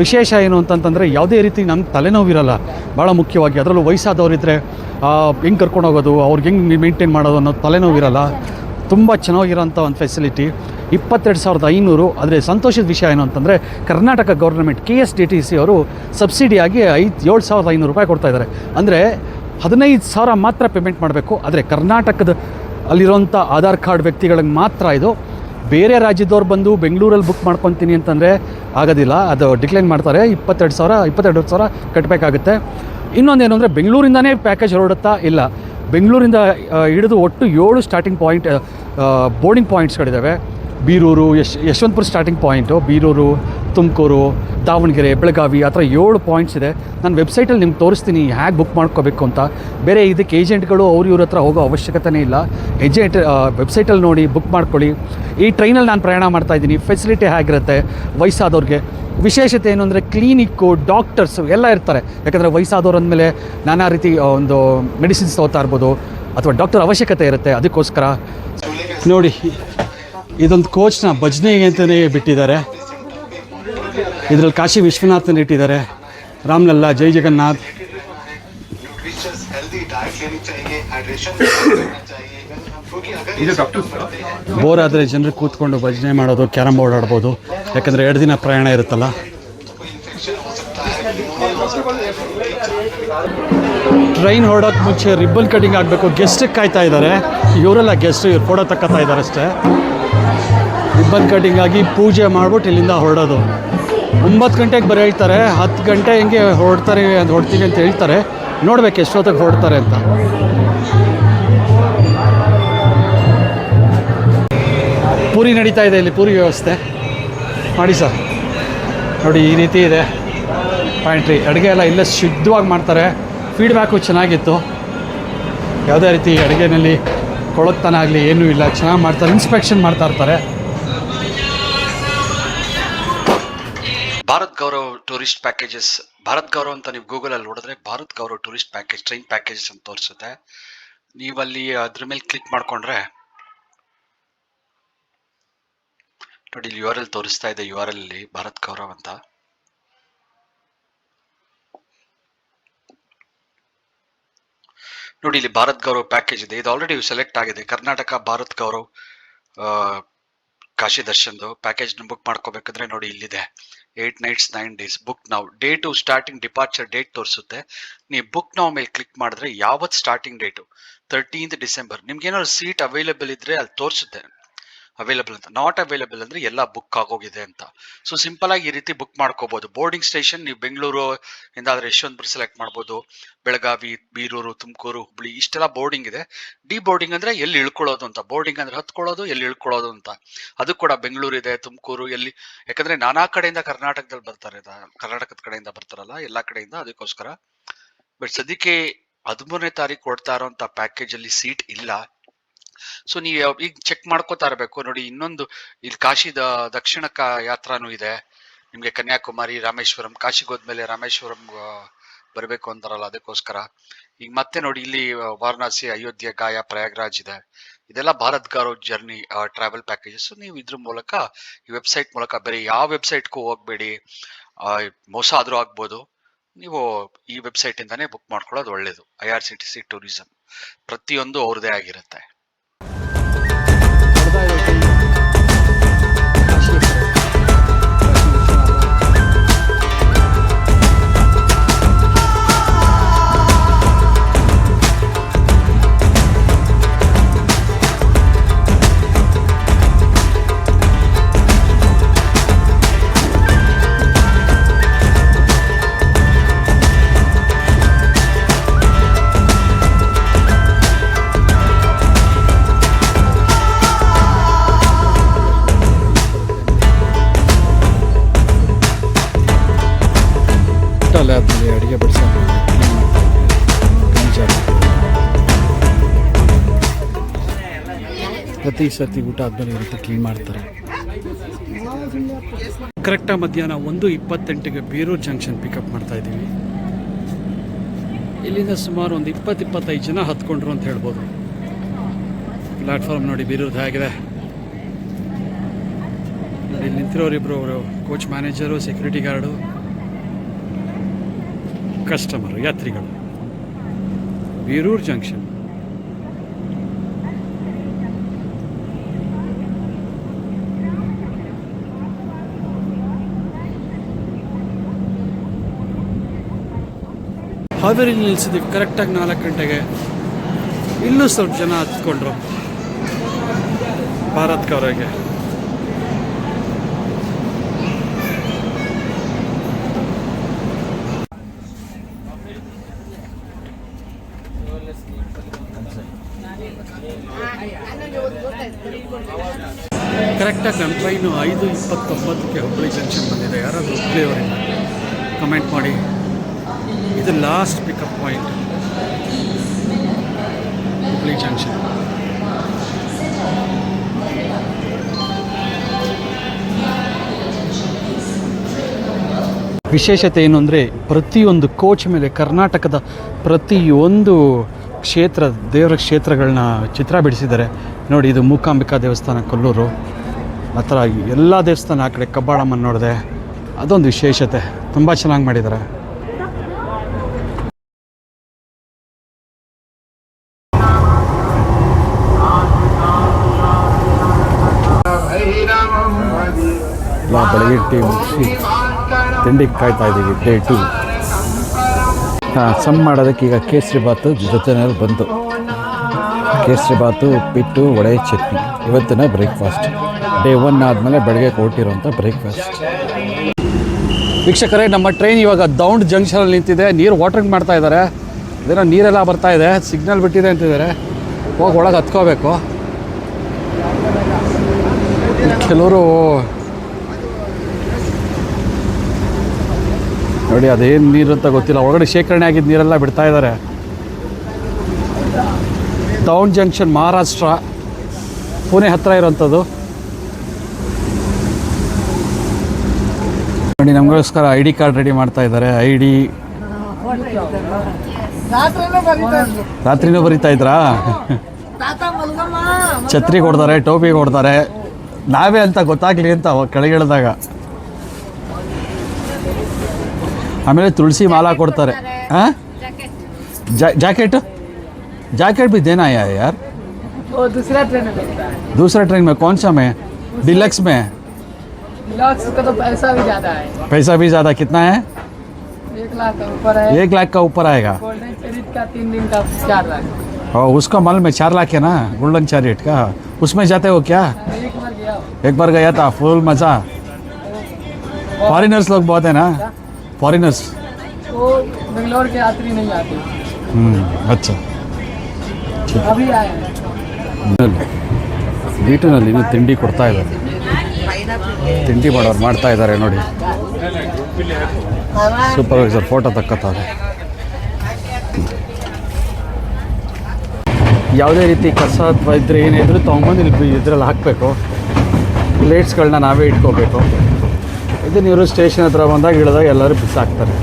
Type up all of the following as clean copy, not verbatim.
ವಿಶೇಷ ಏನು ಅಂತಂತಂದರೆ ಯಾವುದೇ ರೀತಿ ನಮ್ಗೆ ತಲೆನೋವಿರಲ್ಲ. ಭಾಳ ಮುಖ್ಯವಾಗಿ ಅದರಲ್ಲೂ ವಯಸ್ಸಾದವರಿದ್ದರೆ ಹೆಂಗೆ ಕರ್ಕೊಂಡು ಹೋಗೋದು, ಅವ್ರಿಗೆ ಹೆಂಗೆ ಮೇಂಟೈನ್ ಮಾಡೋದು ಅನ್ನೋ ತಲೆನೋವಿರಲ್ಲ. ತುಂಬ ಚೆನ್ನಾಗಿರೋಂಥ ಒಂದು ಫೆಸಿಲಿಟಿ. 22,500. ಆದರೆ ಸಂತೋಷದ ವಿಷಯ ಏನು ಅಂತಂದರೆ ಕರ್ನಾಟಕ ಗೌರ್ಮೆಂಟ್ KSDTC ಅವರು ಸಬ್ಸಿಡಿಯಾಗಿ 7,500 ರೂಪಾಯಿ ಕೊಡ್ತಾಯಿದ್ದಾರೆ. ಅಂದರೆ 15,000 ಮಾತ್ರ ಪೇಮೆಂಟ್ ಮಾಡಬೇಕು. ಆದರೆ ಕರ್ನಾಟಕದ ಅಲ್ಲಿರೋಂಥ ಆಧಾರ್ ಕಾರ್ಡ್ ವ್ಯಕ್ತಿಗಳಿಗೆ ಮಾತ್ರ ಇದು. ಬೇರೆ ರಾಜ್ಯದವ್ರು ಬಂದು ಬೆಂಗಳೂರಲ್ಲಿ ಬುಕ್ ಮಾಡ್ಕೊತೀನಿ ಅಂತಂದರೆ ಆಗೋದಿಲ್ಲ, ಅದು ಡಿಕ್ಲೈನ್ ಮಾಡ್ತಾರೆ. 22,000 ಕಟ್ಟಬೇಕಾಗುತ್ತೆ. ಇನ್ನೊಂದೇನು ಅಂದರೆ ಬೆಂಗಳೂರಿಂದನೇ ಪ್ಯಾಕೇಜ್ ಹೊರಡುತ್ತಾ ಇಲ್ಲ, ಬೆಂಗಳೂರಿಂದ ಹಿಡಿದು ಒಟ್ಟು 7 ಸ್ಟಾರ್ಟಿಂಗ್ ಪಾಯಿಂಟ್ ಬೋರ್ಡಿಂಗ್ ಪಾಯಿಂಟ್ಸ್ಗಳಿದ್ದಾವೆ. ಬೀರೂರು, ಯಶವಂತಪುರ ಸ್ಟಾರ್ಟಿಂಗ್ ಪಾಯಿಂಟು, ಬೀರೂರು, ತುಮಕೂರು, ದಾವಣಗೆರೆ, ಬೆಳಗಾವಿ, ಆ ಥರ 7 ಪಾಯಿಂಟ್ಸ್ ಇದೆ. ನಾನು ವೆಬ್ಸೈಟಲ್ಲಿ ನಿಮ್ಗೆ ತೋರಿಸ್ತೀನಿ ಹೇಗೆ ಬುಕ್ ಮಾಡ್ಕೋಬೇಕು ಅಂತ. ಬೇರೆ ಇದಕ್ಕೆ ಏಜೆಂಟ್ಗಳು ಇವ್ರ ಹತ್ರ ಹೋಗೋ ಅವಶ್ಯಕತೆನೇ ಇಲ್ಲ. ವೆಬ್ಸೈಟಲ್ಲಿ ನೋಡಿ ಬುಕ್ ಮಾಡ್ಕೊಳ್ಳಿ. ಈ ಟ್ರೈನಲ್ಲಿ ನಾನು ಪ್ರಯಾಣ ಮಾಡ್ತಾಯಿದ್ದೀನಿ. ಫೆಸಿಲಿಟಿ ಹೇಗಿರುತ್ತೆ ವಯಸ್ಸಾದವ್ರಿಗೆ, ವಿಶೇಷತೆ ಏನು ಅಂದರೆ ಕ್ಲಿನಿಕ್ಕು, ಡಾಕ್ಟರ್ಸು ಎಲ್ಲ ಇರ್ತಾರೆ. ಯಾಕಂದರೆ ವಯಸ್ಸಾದವ್ರು ಅಂದಮೇಲೆ ನಾನಾ ರೀತಿ ಒಂದು ಮೆಡಿಸಿನ್ಸ್ ತೊಗೋತಾ ಇರ್ಬೋದು ಅಥವಾ ಡಾಕ್ಟರ್ ಅವಶ್ಯಕತೆ ಇರುತ್ತೆ. ಅದಕ್ಕೋಸ್ಕರ ನೋಡಿ, ಇದೊಂದು ಕೋಚ್ನ ಭಜನೆಗೆ ಅಂತಲೇ ಬಿಟ್ಟಿದ್ದಾರೆ. ಇದರಲ್ಲಿ ಕಾಶಿ ವಿಶ್ವನಾಥನ್ ಇಟ್ಟಿದ್ದಾರೆ, ರಾಮ್ಲಲ್ಲಾ, ಜೈ ಜಗನ್ನಾಥ್. ಬೋರ್ ಆದರೆ ಜನರು ಕೂತ್ಕೊಂಡು ಭಜನೆ ಮಾಡೋದು, ಕ್ಯಾರಮ್ ಬೋರ್ಡ್ ಆಡ್ಬೋದು. ಯಾಕಂದರೆ 2 ದಿನ ಪ್ರಯಾಣ ಇರುತ್ತಲ್ಲ. ಟ್ರೈನ್ ಹೊರಡೋಕ್ಕೆ ಮುಂಚೆ ರಿಬ್ಬನ್ ಕಟಿಂಗ್ ಆಗಬೇಕು. ಗೆಸ್ಟಿಗೆ ಕಾಯ್ತಾ ಇದ್ದಾರೆ. ಇವರೆಲ್ಲ ಗೆಸ್ಟ್, ಇವ್ರು ಫೋಟೋ ತಕ್ಕೊತಾ ಇದ್ದಾರೆ ಅಷ್ಟೇ. ರಿಬ್ಬನ್ ಕಟಿಂಗ್ ಆಗಿ ಪೂಜೆ ಮಾಡ್ಬಿಟ್ಟು ಇಲ್ಲಿಂದ ಹೊರಡೋದು. 9 ಗಂಟೆಗೆ ಬರೀ ಹೇಳ್ತಾರೆ, 10 ಗಂಟೆ ಹಿಂಗೆ ಹೊರಡ್ತೀವಿ ಅಂತ ಹೇಳ್ತಾರೆ. ನೋಡ್ಬೇಕು ಎಷ್ಟೊತ್ತಿಗೆ ಹೊರಡ್ತಾರೆ ಅಂತ. ಪೂರಿ ನಡೀತಾ ಇದೆ ಇಲ್ಲಿ, ಪೂರಿ ವ್ಯವಸ್ಥೆ ಮಾಡಿ ಸರ್. ನೋಡಿ ಈ ರೀತಿ ಇದೆ ಪ್ಯಾಂಟ್ರಿ. ಅಡುಗೆ ಎಲ್ಲ ಇಲ್ಲೇ ಶುದ್ಧವಾಗಿ ಮಾಡ್ತಾರೆ. ಫೀಡ್ಬ್ಯಾಕು ಚೆನ್ನಾಗಿತ್ತು. ಯಾವುದೇ ರೀತಿ ಅಡುಗೆನಲ್ಲಿ ಕೊಳತನ ಆಗಲಿ ಏನೂ ಇಲ್ಲ, ಚೆನ್ನಾಗಿ ಮಾಡ್ತಾರೆ. ಇನ್ಸ್ಪೆಕ್ಷನ್ ಮಾಡ್ತಾ ಇರ್ತಾರೆ. Bharat Gaurav tourist packages. ಭಾರತ್ ಗೌರವ್ ಅಂತ ನೀವು ಗೂಗಲಲ್ಲಿ ನೋಡಿದ್ರೆ Bharat Gaurav tourist package, train packages ಅಂತ ತೋರಿಸುತ್ತೆ. ನೀವಲ್ಲಿ ಅದ್ರ ಮೇಲೆ ಕ್ಲಿಕ್ ಮಾಡ್ಕೊಂಡ್ರೆ ನೋಡಿ, ಇಲ್ಲಿ URL ತೋರಿಸ್ತಾ ಇದೆ. URL ಅಲ್ಲಿ ಭಾರತ್ ಗೌರವ್ ಅಂತ. ನೋಡಿ, ಇಲ್ಲಿ ಭಾರತ್ ಗೌರವ್ ಪ್ಯಾಕೇಜ್ ಇದೆ. ಇದು ಆಲ್ರೆಡಿ ಸೆಲೆಕ್ಟ್ ಆಗಿದೆ. ಕರ್ನಾಟಕ ಭಾರತ್ ಗೌರವ್ ಕಾಶಿ ದರ್ಶನ್ದು ಪ್ಯಾಕೇಜ್ ಬುಕ್ ಮಾಡ್ಕೋಬೇಕಾದ್ರೆ ನೋಡಿ ಇಲ್ಲಿದೆ 8 nights 9 days ಬುಕ್ ನಾವು. ಡೇಟು ಸ್ಟಾರ್ಟಿಂಗ್ ಡಿಪಾರ್ಚರ್ ಡೇಟ್ ತೋರಿಸುತ್ತೆ. ನೀವು ಬುಕ್ ನಾವು ಮೇಲೆ ಕ್ಲಿಕ್ ಮಾಡಿದ್ರೆ ಯಾವತ್ತು ಸ್ಟಾರ್ಟಿಂಗ್ ಡೇಟು 13th December. ನಿಮ್ಗೆ ಏನಾದ್ರು ಸೀಟ್ ಅವೈಲೇಬಲ್ ಇದ್ರೆ ಅಲ್ಲಿ ತೋರಿಸುತ್ತೆ ಅವೈಲೇಬಲ್ ಅಂತ. ನಾಟ್ ಅವೈಲೇಬಲ್ ಅಂದ್ರೆ ಎಲ್ಲ ಬುಕ್ ಆಗೋಗಿದೆ ಅಂತ. ಸೊ ಸಿಂಪಲ್ ಆಗಿ ಈ ರೀತಿ ಬುಕ್ ಮಾಡ್ಕೋಬಹುದು. ಬೋರ್ಡಿಂಗ್ ಸ್ಟೇಷನ್ ನೀವು ಬೆಂಗಳೂರು ಇಂದಾದ್ರೆ ಯಶವಂತಪುರ ಸೆಲೆಕ್ಟ್ ಮಾಡ್ಬೋದು, ಬೆಳಗಾವಿ, ಬೀರೂರು, ತುಮಕೂರು, ಹುಬ್ಳಿ ಇಷ್ಟೆಲ್ಲ ಬೋರ್ಡಿಂಗ್ ಇದೆ. ಡಿ ಬೋರ್ಡಿಂಗ್ ಅಂದ್ರೆ ಎಲ್ಲಿ ಇಳ್ಕೊಳ್ಳೋದು ಅಂತ. ಬೋರ್ಡಿಂಗ್ ಅಂದ್ರೆ ಹತ್ಕೊಳ್ಳೋದು, ಎಲ್ಲಿ ಇಳ್ಕೊಳ್ಳೋದು ಅಂತ. ಅದು ಕೂಡ ಬೆಂಗಳೂರು ಇದೆ, ತುಮಕೂರು, ಎಲ್ಲಿ, ಯಾಕಂದ್ರೆ ನಾನಾ ಕಡೆಯಿಂದ ಕರ್ನಾಟಕದಲ್ಲಿ ಬರ್ತಾರೆ, ಕರ್ನಾಟಕದ ಕಡೆಯಿಂದ ಬರ್ತಾರಲ್ಲ ಎಲ್ಲಾ ಕಡೆಯಿಂದ, ಅದಕ್ಕೋಸ್ಕರ. ಬಟ್ ಸದ್ಯಕ್ಕೆ 13ನೇ ತಾರೀಕು ಕೊಡ್ತಾ ಇರೋಂಥ ಪ್ಯಾಕೇಜ್ ಅಲ್ಲಿ ಸೀಟ್ ಇಲ್ಲ. ಸೊ ನೀವು ಈಗ ಚೆಕ್ ಮಾಡ್ಕೋತಾ ಇರಬೇಕು. ನೋಡಿ, ಇನ್ನೊಂದು ಇಲ್ಲಿ ಕಾಶಿದ ದಕ್ಷಿಣ ಯಾತ್ರಾನು ಇದೆ ನಿಮ್ಗೆ. ಕನ್ಯಾಕುಮಾರಿ, ರಾಮೇಶ್ವರಂ, ಕಾಶಿಗೆ ಹೋದ್ಮೇಲೆ ರಾಮೇಶ್ವರಂ ಬರಬೇಕು ಅಂತಾರಲ್ಲ, ಅದಕ್ಕೋಸ್ಕರ. ಈಗ ಮತ್ತೆ ನೋಡಿ ಇಲ್ಲಿ ವಾರಣಾಸಿ, ಅಯೋಧ್ಯೆ, ಗಾಯಾ, ಪ್ರಯಾಗ್ರಾಜ್ ಇದೆ. ಇದೆಲ್ಲ Bharat Gaurav journey travel packages. ನೀವು ಇದ್ರ ಮೂಲಕ, ಈ ವೆಬ್ಸೈಟ್ ಮೂಲಕ, ಬೇರೆ ಯಾವ ವೆಬ್ಸೈಟ್ಗೂ ಹೋಗ್ಬೇಡಿ. ಮೋಸ ಆದ್ರೂ ಆಗ್ಬೋದು. ನೀವು ಈ ವೆಬ್ಸೈಟ್ ಇಂದಾನೇ ಬುಕ್ ಮಾಡ್ಕೊಳ್ಳೋದು ಒಳ್ಳೇದು. IRCTC ಟೂರಿಸಂ ಪ್ರತಿಯೊಂದು ಅವ್ರದೇ ಆಗಿರುತ್ತೆ. ಆದಮೇಲೆ ಅಡುಗೆ ಬಡಿಸೋದು ಪ್ರತಿ ಸರ್ತಿ ಊಟ ಆದಮೇಲೆ ಈ ರೀತಿ ಕ್ಲೀನ್ ಮಾಡ್ತಾರೆ. ಕರೆಕ್ಟಾಗಿ ಮಧ್ಯಾಹ್ನ 1:28ಗೆ ಬೀರೂರು ಜಂಕ್ಷನ್ ಪಿಕಪ್ ಮಾಡ್ತಾ ಇದ್ದೀವಿ. ಇಲ್ಲಿಂದ ಸುಮಾರು ಒಂದು 20-25 ಜನ ಹತ್ಕೊಂಡ್ರು ಅಂತ ಹೇಳ್ಬೋದು. ಪ್ಲಾಟ್ಫಾರ್ಮ್ ನೋಡಿ ಬೀರೂರ್ದು ಹೇಗಿದೆ ನೋಡಿ. ನಿಂತಿರೋರಿಬ್ರು ಅವರು coach manager, security guard. Customer ಯಾತ್ರಿಗಳು. ಬೀರೂರು ಜಂಕ್ಷನ್. ಹಾವೇರಿಲಿ ನಿಲ್ಲಿಸಿದ್ವಿ ಕರೆಕ್ಟಾಗಿ 4 ಗಂಟೆಗೆ. ಇಲ್ಲೂ ಸ್ವಲ್ಪ ಜನ ಹತ್ಕೊಂಡ್ರು ಭಾರತ್ ಕವರೆಗೆ. ಕರೆಕ್ಟಾಗಿ ನನ್ನ ಟ್ರೈನು 5:29ಕ್ಕೆ ಹುಬ್ಬಳ್ಳಿ ಜಂಕ್ಷನ್ ಬಂದಿದೆ. ಯಾರಾದರೂ ಹುಬ್ಬಳ್ಳಿಯವರಿಂದ ಕಮೆಂಟ್ ಮಾಡಿ. ಇದು last pickup point Hubballi junction. ವಿಶೇಷತೆ ಏನು ಅಂದರೆ ಪ್ರತಿಯೊಂದು ಕೋಚ್ ಮೇಲೆ ಕರ್ನಾಟಕದ ಪ್ರತಿಯೊಂದು ದೇವರ ಕ್ಷೇತ್ರಗಳನ್ನ ಚಿತ್ರ ಬಿಡಿಸಿದ್ದಾರೆ ನೋಡಿ. ಇದು ಮೂಕಾಂಬಿಕಾ ದೇವಸ್ಥಾನ ಕೊಲ್ಲೂರು, ಆ ಥರ ಎಲ್ಲ ದೇವಸ್ಥಾನ. ಆ ಕಡೆ ಕಬ್ಬಾಳಮ್ಮನ ನೋಡಿದೆ, ಅದೊಂದು ವಿಶೇಷತೆ. ತುಂಬ ಚೆನ್ನಾಗಿ ಮಾಡಿದ್ದಾರೆ. ಬೆಳಗ್ಗೆ ಟೀ ಮುಗಿಸಿ ತಿಂಡಿಗೆ ಕಾಯ್ತಾ ಇದ್ದೀವಿ. ಡೇ 2 ಸಮ್ ಮಾಡೋದಕ್ಕೆ ಈಗ ಕೇಸರಿ ಬಾತು ಜೊತೆನಲ್ಲಿ ಬಂತು. ಕೇಸರಿ ಬಾತು, ಉಪ್ಪಿಟ್ಟು, ವಡೆ, ಚಟ್ನಿ ಇವತ್ತಿನ ಬ್ರೇಕ್ಫಾಸ್ಟ್. ಡೇ 1 ಆದಮೇಲೆ ಬೆಳಗ್ಗೆ ಕೊಟ್ಟಿರೋಂಥ ಬ್ರೇಕ್ಫಾಸ್ಟ್. ವೀಕ್ಷಕರೇ, ನಮ್ಮ ಟ್ರೈನ್ ಇವಾಗ ದೌಂಡ್ ಜಂಕ್ಷನಲ್ಲಿ ನಿಂತಿದೆ. ನೀರು ವಾಟ್ರಿಂಗ್ ಮಾಡ್ತಾ ಇದ್ದಾರೆ. ಅದೇನೋ ನೀರೆಲ್ಲ ಬರ್ತಾ ಇದೆ, ಸಿಗ್ನಲ್ ಬಿಟ್ಟಿದೆ ಅಂತಿದ್ದಾರೆ. ಹೋಗಿ ಒಳಗೆ ಹತ್ಕೋಬೇಕು. ಕೆಲವರು ನೋಡಿ ಅದೇನು ನೀರು ಅಂತ ಗೊತ್ತಿಲ್ಲ, ಒಳಗಡೆ ಶೇಖರಣೆ ಆಗಿದ್ದ ನೀರೆಲ್ಲ ಬಿಡ್ತಾ ಇದ್ದಾರೆ. ದೌಂಡ್ ಜಂಕ್ಷನ್, ಮಹಾರಾಷ್ಟ್ರ, ಪುಣೆ ಹತ್ತಿರ ಇರೋಂಥದ್ದು. ನೋಡಿ ನಮಗೋಸ್ಕರ ID ಕಾರ್ಡ್ ರೆಡಿ ಮಾಡ್ತಾ ಇದ್ದಾರೆ. ID ರಾತ್ರಿನೂ ಬರೀತಾ ಇದ್ರಾ? ಛತ್ರಿ ಕೊಡ್ತಾರೆ, ಟೋಪಿ ಕೊಡ್ತಾರೆ. ನಾವೇ ಅಂತ ಗೊತ್ತಾಗ್ಲಿ ಅಂತ ಕೆಳಗೆ ಇಳಿದಾಗ. ಆಮೇಲೆ ತುಳಸಿ ಮಾಲಾ ಕೊಡ್ತಾರೆ. ಹಾಂ, जैकेट जैकेट भी देना है यार. वो दूसरा ट्रेन में मिलता है. दूसरा ट्रेन में कौन सा में? डिलक्स में. डिलक्स का तो पैसा भी ज़्यादा है. पैसा भी ज़्यादा कितना है? 1 लाख का ऊपर है. 1 लाख का ऊपर आएगा. गोल्डन चैरिट का 3 दिन का 4 लाख. और उसका माल में 4 लाख है ना, गोल्डन चैरिट का. उसमें जाते हो क्या? एक बार गया. एक बार गया था, फुल मज़ा. फॉरेनर्स लोग बहुत है ना, फॉरेनर्स. वो बेंगलोर के यात्री नहीं आते. अच्छा. अभी आए हैं. ಡೀಟನಲ್ಲಿ ಇನ್ನೂ ತಿಂಡಿ ಕೊಡ್ತಾ ಇದ್ದಾರೆ. ತಿಂಡಿ ಮಾಡೋರು ಮಾಡ್ತಾ ಇದ್ದಾರೆ ನೋಡಿ. ಸೂಪರ್ವೈಸರ್ ಫೋಟೋ ತಕ್ಕತ್ತಾರೆ. ಯಾವುದೇ ರೀತಿ ಕಸ ಅಥವಾ ಇದ್ದರೆ ಏನಿದ್ರು ತೊಗೊಂಬಂದು ಇಲ್ಲಿ ಇದರಲ್ಲಿ ಹಾಕಬೇಕು. ಪ್ಲೇಟ್ಸ್ಗಳನ್ನ ನಾವೇ ಇಟ್ಕೋಬೇಕು. ಇದನ್ನು ಇವರು ಸ್ಟೇಷನ್ ಹತ್ರ ಬಂದಾಗ ಇಳಿದಾಗ ಎಲ್ಲರೂ ಬಿಸಾಕ್ತಾರೆ.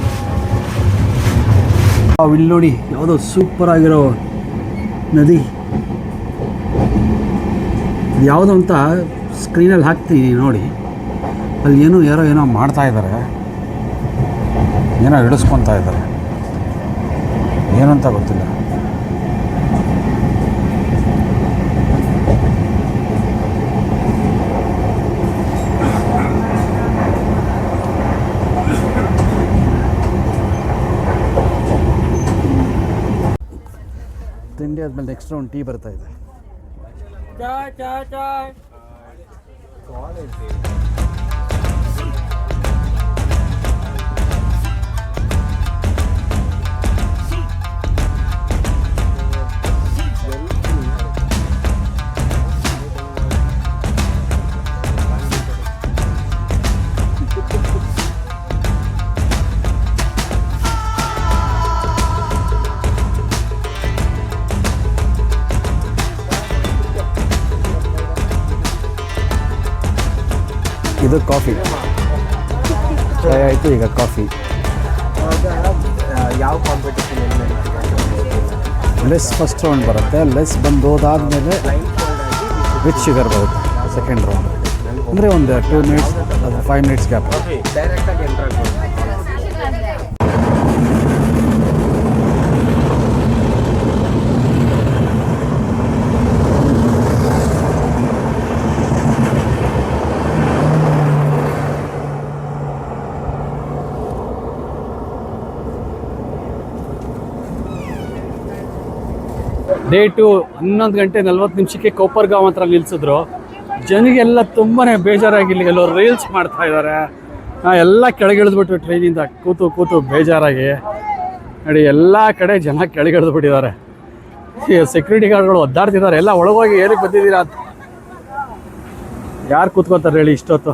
ಇಲ್ಲಿ ನೋಡಿ ಯಾವುದೋ ಸೂಪರ್ ಆಗಿರೋ ನದಿ. ಯಾವುದು ಅಂತ ಸ್ಕ್ರೀನಲ್ಲಿ ಹಾಕ್ತೀನಿ ನೋಡಿ. ಅಲ್ಲಿ ಯಾರೋ ಮಾಡ್ತಾ ಇದ್ದಾರೆ, ಏನೋ ಹಿಡಿಸ್ಕೊತಾ ಇದ್ದಾರೆ, ಏನಂತ ಗೊತ್ತಿಲ್ಲ. ತಿಂಡಿ ಆದಮೇಲೆ ನೆಕ್ಸ್ಟ್ ರೌಂಡ್ ಟೀ ಬರ್ತಾ ಇದೆ. ಇದು ಕಾಫಿ ಚಾಯ್ ಆಯಿತು. ಈಗ ಕಾಫಿ. ಯಾವ ಕಾಂಪಿಟೇಷನ್ ಲೆಸ್ ಫಸ್ಟ್ ರೌಂಡ್ ಬರುತ್ತೆ. ಲೆಸ್ ಬಂದು ಹೋದಾದಮೇಲೆ ವಿತ್ ಶುಗರ್ ಬರುತ್ತೆ ಸೆಕೆಂಡ್ ರೌಂಡ್. ಅಂದರೆ ಒಂದು 2 ಮಿನಿಟ್ಸ್ ಅದು 5 ಮಿನಿಟ್ಸ್ ಗ್ಯಾಪ್. ಡೈರೆಕ್ಟಾಗಿ ಎಂಟ್ರ್ ಆಗ್ಬೋದು. ಡೇಟು 11:40 ಕೋಪರ್ಗಾಂವ್ ಹತ್ರ ನಿಲ್ಲಿಸಿದ್ರು. ಜನಗೆಲ್ಲ ತುಂಬಾ ಬೇಜಾರಾಗಿ ಇಲ್ಲಿಗೆಲ್ಲ ರೀಲ್ಸ್ ಮಾಡ್ತಾ ಇದ್ದಾರೆ. ಎಲ್ಲ ಕೆಳಗಿಳಿದ್ಬಿಟ್ರು ಟ್ರೈನಿಂದ ಕೂತು ಬೇಜಾರಾಗಿ. ನೋಡಿ ಎಲ್ಲ ಕಡೆ ಜನ ಕೆಳಗಿಳಿದ್ಬಿಟ್ಟಿದ್ದಾರೆ. ಸೆಕ್ಯೂರಿಟಿ ಗಾರ್ಡ್ಗಳು ಒದ್ದಾಡ್ತಿದ್ದಾರೆ. ಎಲ್ಲ ಒಳಗೋಗಿ ಏನಕ್ಕೆ ಬಂದಿದ್ದೀರಾ ಅಂತ. ಯಾರು ಕೂತ್ಕೋತಾರೆ ಹೇಳಿ ಇಷ್ಟೊತ್ತು?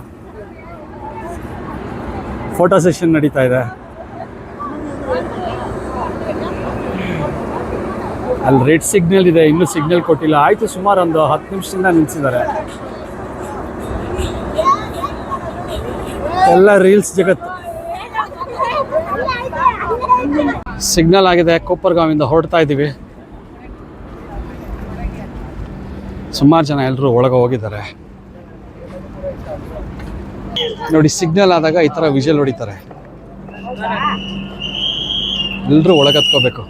ಫೋಟೋ ಸೆಷನ್ ನಡೀತಾ ಇದೆ. ಅಲ್ಲಿ ರೆಡ್ ಸಿಗ್ನಲ್ ಇದೆ, ಇನ್ನೂ ಸಿಗ್ನಲ್ ಕೊಟ್ಟಿಲ್ಲ. ಆಯಿತು, ಸುಮಾರು ಒಂದು 10 ನಿಮಿಷದಿಂದ ನಿಲ್ಲಿಸಿದ್ದಾರೆ. ಎಲ್ಲ ರೀಲ್ಸ್ ಜಗತ್ತು. ಸಿಗ್ನಲ್ ಆಗಿದೆ, ಕೋಪರ್ಗಾಂವಿಂದ ಹೊರಡ್ತಾ ಇದ್ದೀವಿ. ಸುಮಾರು ಜನ ಎಲ್ಲರೂ ಒಳಗೆ ಹೋಗಿದ್ದಾರೆ. ನೋಡಿ, ಸಿಗ್ನಲ್ ಆದಾಗ ಈ ಥರ ವಿಜುವಲ್ ಹೊಡಿತಾರೆ. ಎಲ್ಲರೂ ಒಳಗೆ ಹತ್ಕೋಬೇಕು.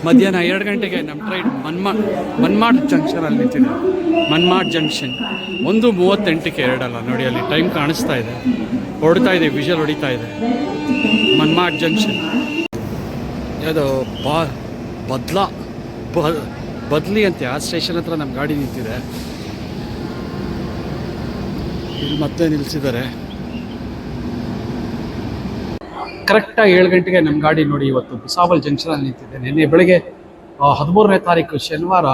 ಮಧ್ಯಾಹ್ನ 2 ಗಂಟೆಗೆ ನಮ್ಮ ಟ್ರೈನ್ ಮನ್ಮಾಡ್ ಜಂಕ್ಷನಲ್ಲಿ ನಿಂತಿದೆ. ಮನ್ಮಾಡ್ ಜಂಕ್ಷನ್ 1:38ಕ್ಕೆ 2 ಅಲ್ಲ. ನೋಡಿ ಅಲ್ಲಿ ಟೈಮ್ ಕಾಣಿಸ್ತಾ ಇದೆ, ಹೊಡ್ತಾ ಇದೆ, ವಿಜುವಲ್ ಹೊಡಿತಾ ಇದೆ. ಮನ್ಮಾಡ್ ಜಂಕ್ಷನ್ ಅದು ಬದ್ಲಿ ಅಂತೆ. ಆ ಸ್ಟೇಷನ್ ಹತ್ರ ನಮ್ಮ ಗಾಡಿ ನಿಂತಿದೆ. ಇಲ್ಲಿ ಮತ್ತೆ ನಿಲ್ಲಿಸಿದ್ದಾರೆ. ಕರೆಕ್ಟಾಗಿ 7 ಗಂಟೆಗೆ ನಮ್ಮ ಗಾಡಿ ನೋಡಿ ಇವತ್ತು ಭುಸಾವಲ್ ಜಂಕ್ಷನಲ್ಲಿ ನಿಂತಿದೆ. ನಿನ್ನೆ ಬೆಳಗ್ಗೆ 13ನೇ ತಾರೀಕು ಶನಿವಾರ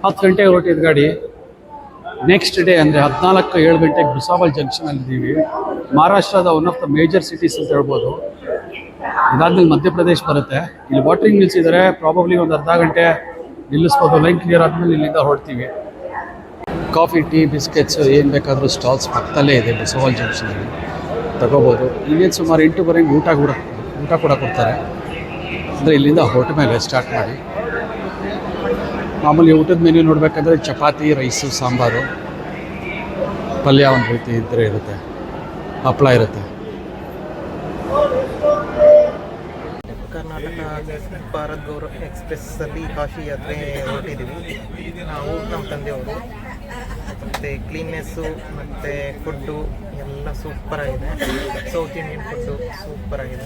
10 ಗಂಟೆಗೆ ಹೊರಟಿದ್ದ ಗಾಡಿ. ನೆಕ್ಸ್ಟ್ ಡೇ ಅಂದರೆ 7 ಗಂಟೆಗೆ ಭುಸಾವಲ್ ಜಂಕ್ಷನಲ್ಲಿದ್ದೀವಿ. ಮಹಾರಾಷ್ಟ್ರದ one of the major cities ಅಂತ ಹೇಳ್ಬೋದು. ಇದಾದ್ಮೇಲೆ ಮಧ್ಯಪ್ರದೇಶ್ ಬರುತ್ತೆ. ಇಲ್ಲಿ ವಾಟರಿಂಗ್ ನಿಲ್ಲಿಸಿದರೆ ಪ್ರಾಬಬ್ಲಿ ಒಂದು ಅರ್ಧ ಗಂಟೆ ನಿಲ್ಲಿಸ್ಬೋದು. ಲೈನ್ ಕ್ಲಿಯರ್ ಆದಮೇಲೆ ಇಲ್ಲಿಂದ ಹೊರಡ್ತೀವಿ. ಕಾಫಿ, ಟೀ, ಬಿಸ್ಕೆಟ್ಸ್ ಏನು ಬೇಕಾದರೂ ಸ್ಟಾಲ್ಸ್ ಪಕ್ಕದಲ್ಲೇ ಇದೆ ಭುಸಾವಲ್ ಜಂಕ್ಷನಲ್ಲಿ, ತಗೋಬೋದು. ಇಲ್ಲೇನು ಸುಮಾರು 8:30 ಊಟ ಕೂಡ ಕೊಡ್ತಾರೆ. ಅಂದರೆ ಇಲ್ಲಿಂದ ಹೊರಟ ಮೇಲೆ ಸ್ಟಾರ್ಟ್ ಮಾಡಿ. ಮಾಮೂಲಿ ಊಟದ ಮೆನ್ಯೂ ನೋಡಬೇಕಂದ್ರೆ ಚಪಾತಿ, ರೈಸು, ಸಾಂಬಾರು, ಪಲ್ಯ ಒಂದು ರೀತಿ ಇದ್ದರೆ ಇರುತ್ತೆ, ಹಪ್ಪಳ ಇರುತ್ತೆ. ಕರ್ನಾಟಕ ಭಾರತ್ ಗೌರವ್ ಎಕ್ಸ್ಪ್ರೆಸ್ಸಲ್ಲಿ ಕಾಶಿ ಯಾತ್ರೆ ಹೊರಟಿದ್ದೀವಿ ನಾವು, ನಮ್ಮ ತಂದೆಯವರು. ಮತ್ತು ಕ್ಲೀನ್ನೆಸ್ಸು ಮತ್ತು ಫುಡ್ಡು ಎಲ್ಲ ಸೂಪರಾಗಿದೆ. ಸೌತ್ ಇಂಡಿಯನ್ ಫುಡ್ಡು ಸೂಪರಾಗಿದೆ.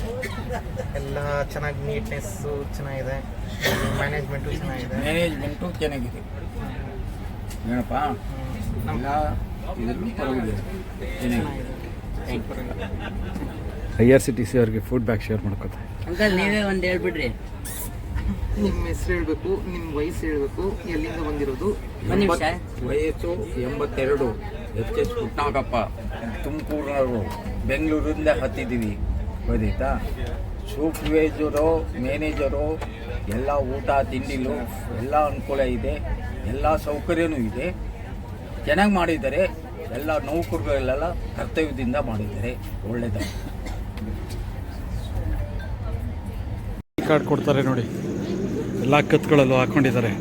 ಎಲ್ಲ ಚೆನ್ನಾಗಿ ನೀಟ್ನೆಸ್ಸು ಚೆನ್ನಾಗಿದೆ, ಮ್ಯಾನೇಜ್ಮೆಂಟು ಚೆನ್ನಾಗಿದೆ. ಏನಪ್ಪ ಎಲ್ಲ ಇದರಲ್ಲೂ ಪರವಾಗಿಲ್ಲ, ಚೆನ್ನಾಗಿದೆ. IRCTC ಅವ್ರಿಗೆ ಫುಡ್ ಬ್ಯಾಗ್ ಶೇರ್ ಮಾಡ್ಕೋತಾರೆ. ಅಂಕಲ್ ನೀವೇ ಒಂದು ಹೇಳ್ಬಿಡ್ರಿ. ನಿಮ್ಮ ಹೆಸರು ಹೇಳಬೇಕು, ನಿಮ್ಮ ವಯಸ್ಸು ಹೇಳಬೇಕು, ಎಲ್ಲಿಂದ ಬಂದಿರೋದು. ವಯಸ್ಸು 82, HS ಪುಟ್ನಾಗಪ್ಪ, ತುಮಕೂರು, ಬೆಂಗಳೂರಿಂದ ಹತ್ತಿದ್ದೀವಿ. ಗೊತ್ತಾಯ್ತಾ? ಸೂಪರ್ವೈಸರು, ಮ್ಯಾನೇಜರು ಎಲ್ಲ ಊಟ ತಿಂಡಿಲು ಎಲ್ಲ ಅನುಕೂಲ ಇದೆ, ಎಲ್ಲ ಸೌಕರ್ಯನೂ ಇದೆ. ಚೆನ್ನಾಗಿ ಮಾಡಿದ್ದಾರೆ. ಎಲ್ಲ ನೌಕರಗಳೆಲ್ಲ ಕರ್ತವ್ಯದಿಂದ ಮಾಡಿದ್ದಾರೆ. ಒಳ್ಳೆಯದಾಗಿ ಕಾರ್ಡ್ ಕೊಡ್ತಾರೆ ನೋಡಿ, ಎಲ್ಲ ಕತ್ಗಳಲ್ಲೂ ಹಾಕ್ಕೊಂಡಿದ್ದಾರೆ.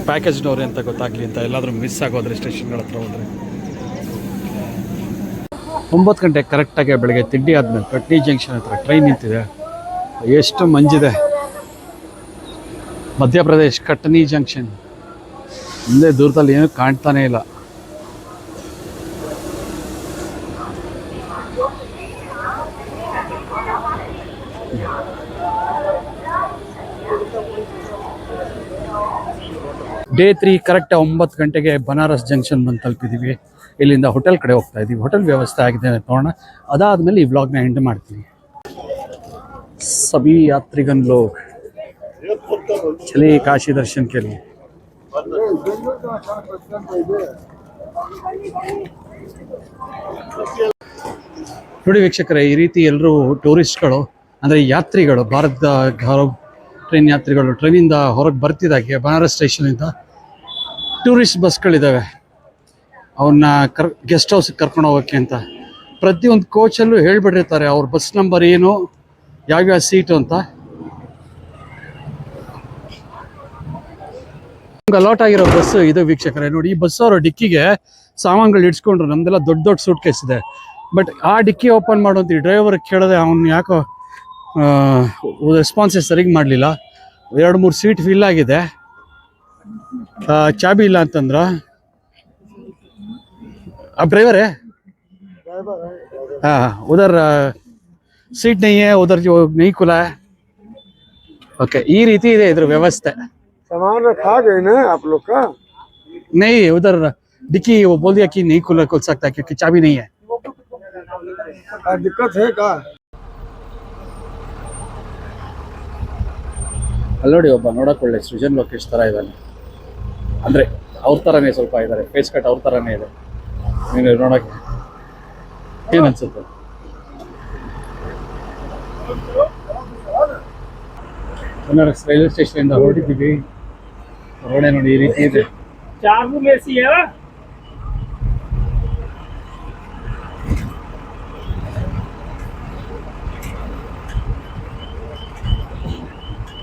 ಪ್ಯಾಕೇಜ್ನವ್ರೆ ಅಂತ ಗೊತ್ತಾಗಲಿ ಅಂತ. ಎಲ್ಲಾದರೂ ಮಿಸ್ ಆಗೋದ್ರೆ ಸ್ಟೇಷನ್ಗಳ ಹತ್ರ ಹೋದರೆ 9 ಗಂಟೆ ಕರೆಕ್ಟಾಗಿ ಬೆಳಗ್ಗೆ ತಿಂಡಿ ಆದಮೇಲೆ ಕಟ್ನಿ ಜಂಕ್ಷನ್ ಹತ್ರ ಟ್ರೈನ್ ನಿಂತಿದೆ. ಎಷ್ಟು ಮಂಜಿದೆ. ಮಧ್ಯಪ್ರದೇಶ್ ಕಟ್ನಿ ಜಂಕ್ಷನ್ ಹಿಂದೆ ದೂರದಲ್ಲಿ ಏನೂ ಕಾಣ್ತಾನೇ ಇಲ್ಲ. ಡೇ 3 ಕರೆಕ್ಟ್ 9 ಗಂಟೆಗೆ ಬನಾರಸ್ ಜಂಕ್ಷನ್ ಬಂದು ತಲುಪಿದ್ದೀವಿ. ಇಲ್ಲಿಂದ ಹೋಟೆಲ್ ಕಡೆ ಹೋಗ್ತಾ ಇದ್ದೀವಿ. ಹೋಟೆಲ್ ವ್ಯವಸ್ಥೆ ಆಗಿದೆ ನೋಡೋಣ. ಅದಾದಮೇಲೆ ಈ ವ್ಲಾಗ್ನ ಎಂಡ್ ಮಾಡ್ತೀವಿ. ಸಭಿ ಯಾತ್ರಿಗನ್ ಲೋಗ್ ಚಲಿ ಕಾಶಿ ದರ್ಶನ್ ಕೆ ಲಿಯೆ. ನೋಡಿ ವೀಕ್ಷಕರೇ, ಈ ರೀತಿ ಎಲ್ಲರೂ ಟೂರಿಸ್ಟ್ಗಳು ಅಂದರೆ ಯಾತ್ರಿಗಳು, ಭಾರತದ ಗೌರವ್ ಟ್ರೈನ್ ಯಾತ್ರಿಗಳು ಟ್ರೈನಿಂದ ಹೊರಗೆ ಬರ್ತಿದ್ದಾಗೆ ಬನಾರಸ್ ಸ್ಟೇಷನಿಂದ ಟೂರಿಸ್ಟ್ ಬಸ್ಗಳಿದ್ದಾವೆ. ಅವನ್ನ ಗೆಸ್ಟ್ ಹೌಸ್ಗೆ ಕರ್ಕೊಂಡು ಹೋಗೋಕ್ಕೆ ಅಂತ ಪ್ರತಿಯೊಂದು ಕೋಚಲ್ಲೂ ಹೇಳ್ಬಿಟ್ಟಿರ್ತಾರೆ ಅವ್ರ ಬಸ್ ನಂಬರ್ ಏನು, ಯಾವ್ಯಾವ ಸೀಟು ಅಂತ. ನಮ್ಗೆ ಅಲಾಟ್ ಆಗಿರೋ ಬಸ್ಸು ಇದು ವೀಕ್ಷಕರೇ. ನೋಡಿ, ಈ ಬಸ್ ಅವರ ಡಿಕ್ಕಿಗೆ ಸಾಮಾನುಗಳು ಇಡ್ಸ್ಕೊಂಡ್ರು. ನಮ್ದೆಲ್ಲ ದೊಡ್ಡ ದೊಡ್ಡ ಸೂಟ್ ಕೇಸ್ ಇದೆ. ಬಟ್ ಆ ಡಿಕ್ಕಿ ಓಪನ್ ಮಾಡುವಂತ ಡ್ರೈವರ್ ಕೇಳಿದೆ, ಅವ್ನು ಯಾಕೋ ರೆಸ್ಪಾನ್ಸಸ್ ಸರಿಗೆ ಮಾಡಲಿಲ್ಲ. 2-3 ಸೀಟ್ ಫಿಲ್ ಆಗಿದೆ, ಚಾಬಿ ಇಲ್ಲ ಅಂತಂದ್ರ. अब ड्राइवर है? हाँ, उधर सीट नहीं है, उधर जो नहीं खुला है. ओके, ಈ ರೀತಿ ಇದೆ ಇದ್ರ ವ್ಯವಸ್ಥೆ. सामान रखा गए ना आप लोग का? नहीं, उधर डिक्की वो बोल दिया कि नहीं खुल सकता क्योंकि चाबी नहीं है. दिक्कत है का? ಅಲ್ಲೋಡಿ, ಒಬ್ಬ ನೋಡಕ್ಕೆ ಒಳ್ಳೆ ಸೃಜನ್ ಲೋಕೇಶ್ ಥರ ಇದ್ದಾನೆ. ಅಂದರೆ ಅವ್ರ ಥರನೇ ಸ್ವಲ್ಪ ಇದ್ದಾರೆ, ಫೇಸ್ ಕಟ್ ಅವ್ರ ಥರನೇ ಇದೆ. ನೀನು ನೋಡೋಕ್ಕೆ ಏನು ಅನ್ಸುತ್ತೆ? ರೈಲ್ವೆ ಸ್ಟೇಷನಿಂದ ಹೊರಟಿದ್ದೀವಿ. ರೋಡೇ ನೋಡಿ ಈ ರೀತಿ ಇದೆ.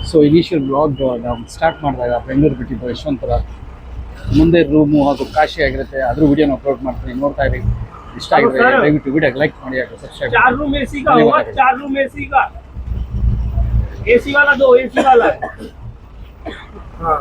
ಸೊ ಇನಿಷಿಯಲ್ ಬ್ಲಾಗ್ ನಾವು ಸ್ಟಾರ್ಟ್ ಮಾಡಿದಾಗ ಬೆಂಗಳೂರು ಬಿಟ್ಟಿದ್ದು ಯಶವಂತಪುರ, ಮುಂದೆ ರೂಮು ಹಾಗೂ ಕಾಶಿ ಆಗಿರುತ್ತೆ. ಅದ್ರ ವಿಡಿಯೋನ ಅಪ್ಲೋಡ್ ಮಾಡ್ತೀನಿ, ನೋಡ್ತಾ ಇದ್ದೀವಿ. ಇಷ್ಟ ಆಗಿದ್ರೆ ದಯವಿಟ್ಟು ವಿಡಿಯೋಗೆ ಲೈಕ್ ಮಾಡಿ, ಹಾಗೂ ಸಬ್ಸ್ಕ್ರೈಬ್. 4 रूम एसी का होगा, 4 रूम एसी का, एसी वाला 2 एसी वाला है। हाँ